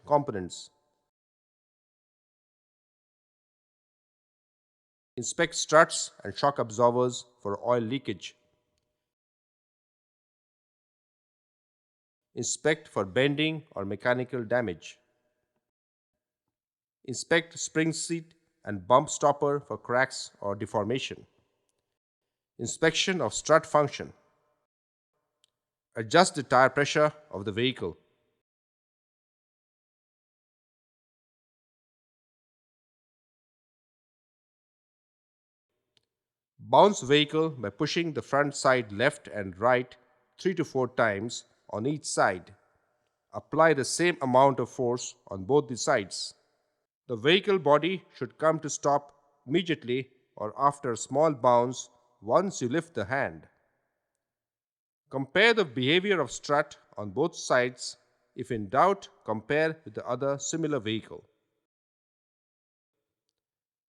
components. Inspect struts and shock absorbers for oil leakage. Inspect for bending or mechanical damage. Inspect spring seat and bump stopper for cracks or deformation. Inspection of strut function. Adjust the tire pressure of the vehicle. Bounce vehicle by pushing the front side left and right 3 to 4 times on each side. Apply the same amount of force on both the sides. The vehicle body should come to stop immediately or after a small bounce once you lift the hand. Compare the behavior of strut on both sides. If in doubt, compare with the other similar vehicle.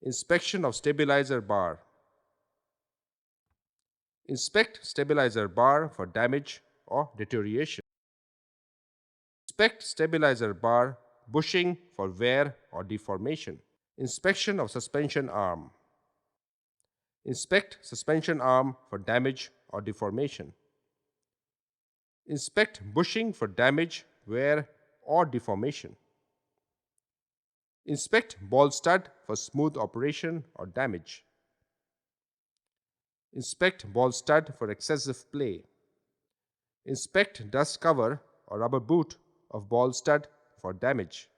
Inspection of stabilizer bar. Inspect stabilizer bar for damage or deterioration. Inspect stabilizer bar bushing for wear or deformation. Inspection of suspension arm. Inspect suspension arm for damage or deformation. Inspect bushing for damage, wear, or deformation. Inspect ball stud for smooth operation or damage. Inspect ball stud for excessive play. Inspect dust cover or rubber boot of ball stud for damage.